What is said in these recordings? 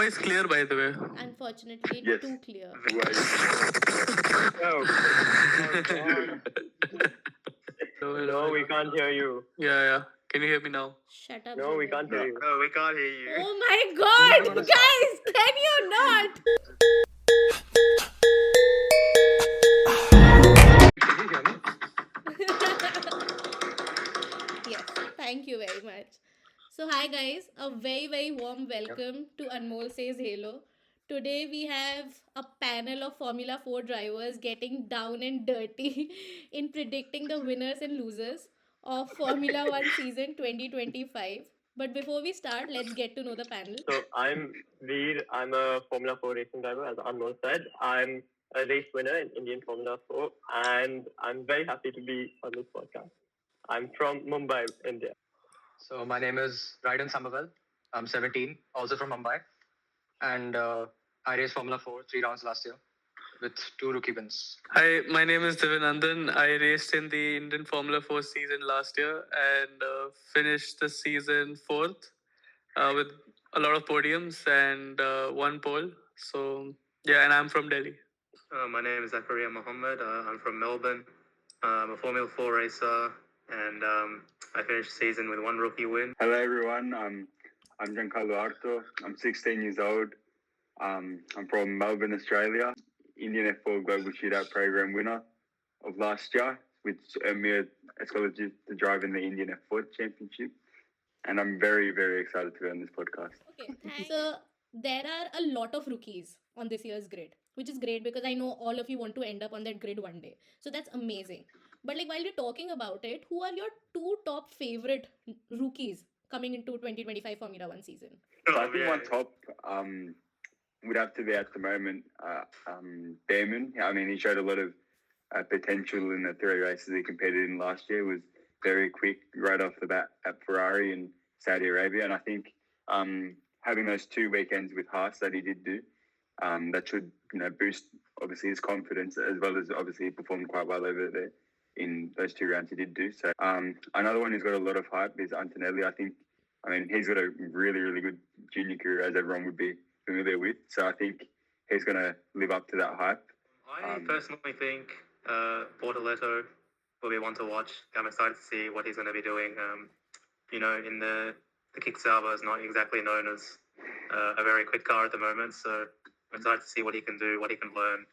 is clear, by the way. Unfortunately, Yes. too clear. Oh, No, we can't hear you. Yeah. Can you hear me now? Shut up. No, we Zubin. can't hear you. no, we can't hear you. Oh my god, guys, can you not? Can you hear me? Yes, thank you very much. So, hi guys, a very warm welcome to Anmol Says Halo. Today we have a panel of Formula 4 drivers getting down and dirty in predicting the winners and losers of Formula 1 season 2025. But before we start, let's get to know the panel. So I'm Veer. I'm a Formula 4 racing driver, as Anmol said. I'm a race winner in Indian Formula 4, and I'm very happy to be on this podcast. I'm from Mumbai, India. So my name is Raiden Samervel. I'm 17, also from Mumbai, and I raced Formula 4 3 rounds last year with 2 rookie wins. Hi, my name is Divy Nandan. I raced in the Indian Formula 4 season last year and finished the season fourth with a lot of podiums and one pole. So, yeah, and I'm from Delhi. My name is Zakaria Mohammed. I'm from Melbourne. I'm a Formula 4 racer, and I finished the season with 1 rookie win. Hello, everyone. I'm Giancarlo Artho. I'm 16 years old. I'm from Melbourne, Australia. Indian F4 Global Shootout Program winner of last year, which earned me a scholarship to drive in the Indian F4 Championship. And I'm very excited to be on this podcast. Okay, thanks. So, there are a lot of rookies on this year's grid, which is great because I know all of you want to end up on that grid one day. So, that's amazing. But, like, while you're talking about it, who are your 2 top favorite rookies coming into 2025 Formula 1 season? So I think one top would have to be at the moment Behrman. I mean, he showed a lot of potential in the 3 races he competed in last year. Was very quick right off the bat at Ferrari and Saudi Arabia, and I think having those 2 weekends with Haas that he did do, that should boost obviously his confidence, as well as obviously he performed quite well over there in those 2 rounds he did do. So another one who's got a lot of hype is Antonelli. I mean, he's got a really good junior career, as everyone would be familiar with. So I think he's going to live up to that hype. I personally think Bortoletto will be one to watch. I'm excited to see what he's going to be doing. In the Kicksauber is not exactly known as a very quick car at the moment, so I'm excited to see what he can do, what he can learn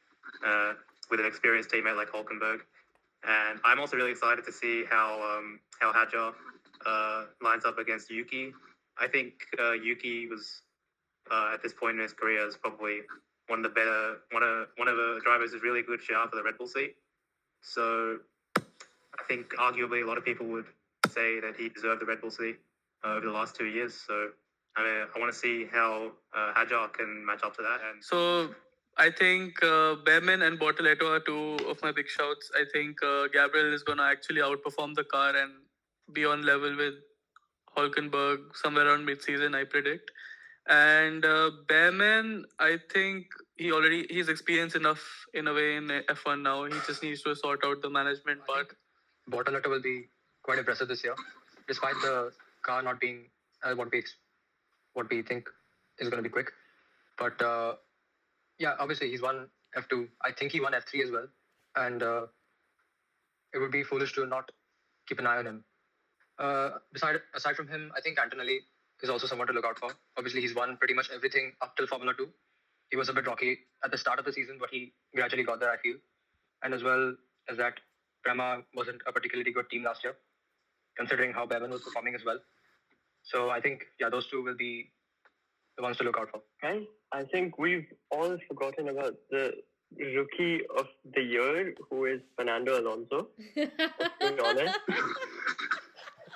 with an experienced teammate like Hulkenberg. And I'm also really excited to see how Hadjar lines up against Yuki. I think Yuki was at this point in his career is probably one of the drivers who's really good shout for the Red Bull seat. So I think arguably a lot of people would say that he deserved the Red Bull seat over the last 2 years. So I want to see how Hadjar can match up to that. And So, I think Behrman and Bortoletto are 2 of my big shouts. I think Gabriel is going to actually outperform the car and be on level with Hulkenberg somewhere around mid-season, I predict. And Behrman, I think he's experienced enough in a way in F1 now. He just needs to sort out the management part. Bortoletto will be quite impressive this year, despite the car not being what we think is going to be quick. But obviously he's won F2. I think he won F3 as well, and it would be foolish to not keep an eye on him. Aside from him, I think Antonelli is also someone to look out for. Obviously, he's won pretty much everything up till Formula 2. He was a bit rocky at the start of the season, but he gradually got there, I feel. And as well as that, Prema wasn't a particularly good team last year, considering how Bevan was performing as well. So I think, those 2 will be the ones to look out for. And I think we've all forgotten about the rookie of the year, who is Fernando Alonso. To be honest,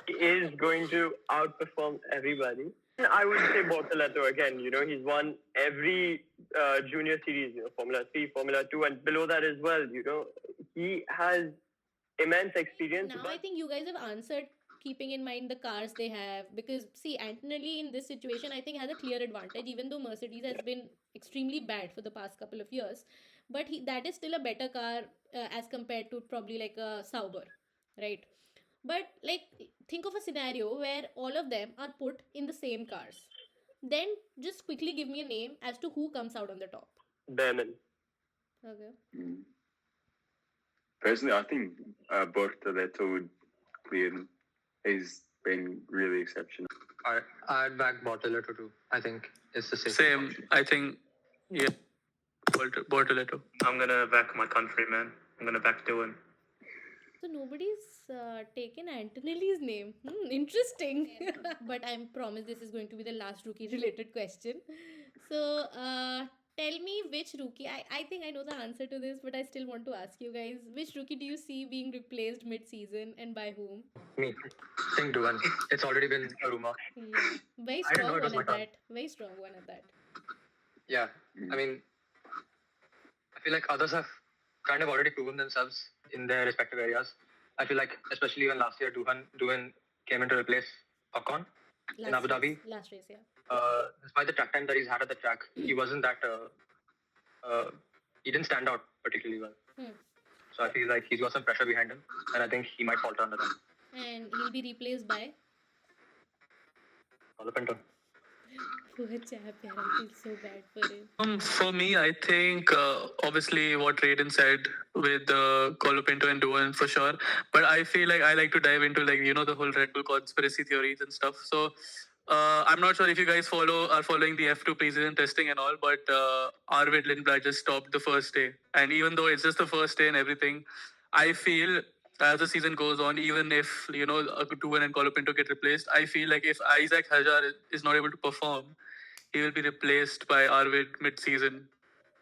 he is going to outperform everybody. I would say Bortoletto again. He's won every junior series, Formula 3, Formula 2, and below that as well. He has immense experience. Now I think you guys have answered, keeping in mind the cars they have, because see, Antonelli in this situation I think has a clear advantage, even though Mercedes has been extremely bad for the past couple of years, but that is still a better car as compared to probably like a Sauber, right? But like, think of a scenario where all of them are put in the same cars. Then just quickly give me a name as to who comes out on the top. Behrman. Okay. Mm. Personally, I think Bortoleto would clear him. He's been really exceptional. I'd back Bortoleto too. I think it's the same. Same. I think, yeah, Bortoleto. I'm gonna back my countryman. I'm gonna back Dylan. So nobody's taken Antonelli's name. Interesting. But I promise this is going to be the last rookie related question. So tell me which rookie. I think I know the answer to this, but I still want to ask you guys. Which rookie do you see being replaced mid-season and by whom? Me, think Duan. It's already been a rumor. Yeah. Very I didn't know strong it was one at my turn. that. Very strong one at that. Yeah, I mean, I feel like others have kind of already proven themselves in their respective areas. I feel like, especially when last year Duan came in to replace Ocon in Abu Dhabi. Last race, yeah. Despite the track time that he's had at the track, he wasn't that. He didn't stand out particularly well. So I feel like he's got some pressure behind him, and I think he might falter under that. And he'll be replaced by. Colapinto. Poor chap, yaar, I feel so bad for him. For me, I think obviously what Raiden said with Colapinto and Duan for sure. But I feel like I like to dive into the whole Red Bull conspiracy theories and stuff. So I'm not sure if you guys are following the F2 preseason testing and all, but Arvid Lindblad just stopped the first day, and even though it's just the first day and everything, I feel as the season goes on, even if Duan and Colapinto get replaced, I feel like if Isaac Hajar is not able to perform, he will be replaced by Arvid mid-season.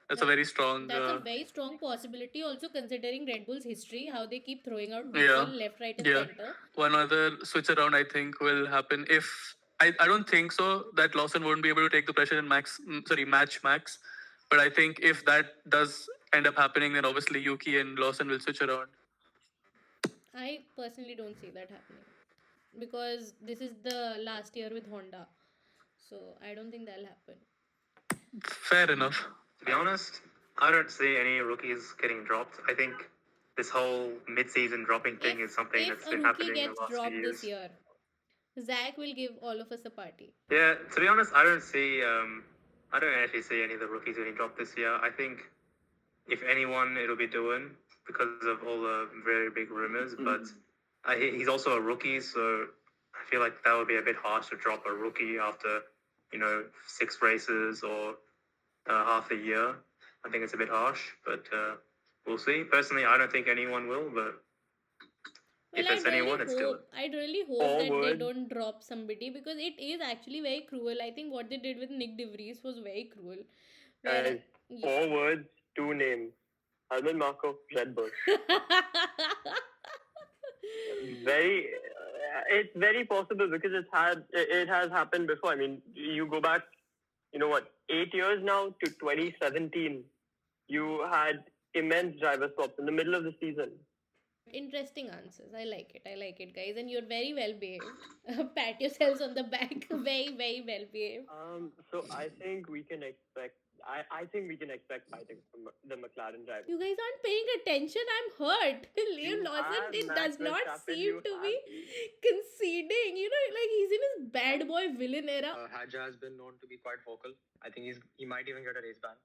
That's a very strong. That's a very strong possibility. Also considering Red Bull's history, how they keep throwing out people left, right, and center. One other switch around I think will happen if I don't think so that Lawson won't be able to take the pressure in match Max, but I think if that does end up happening, then obviously Yuki and Lawson will switch around. I personally don't see that happening because this is the last year with Honda, so I don't think that'll happen. Fair enough. To be honest, I don't see any rookies getting dropped. I think this whole mid-season dropping thing is something that's been happening in the last few years. This year, Zach will give all of us a party. Yeah, to be honest, I don't actually see any of the rookies getting dropped this year. I think if anyone, it'll be Dylan because of all the very big rumors. But he's also a rookie, so I feel like that would be a bit harsh to drop a rookie after 6 races or half a year. I think it's a bit harsh, but we'll see. Personally, I don't think anyone will, but if there's anyone, it's Dylan. I'd really hope that they don't drop somebody because it is actually very cruel. I think what they did with Nick De Vries was very cruel. And 4 words, 2 names. Helmut Marko, Red Bull. It's very possible because it has happened before. I mean, you go back, 8 years now to 2017. You had immense driver swaps in the middle of the season. Interesting answers. I like it, guys. And you're very well behaved. Pat yourselves on the back. Very, very well behaved. So I think we can expect. I think we can expect fighting from the McLaren driver. You guys aren't paying attention. I'm hurt. Liam Lawson does not seem to be conceding. Like he's in his bad boy villain era. Haja has been known to be quite vocal. I think he might even get a race ban.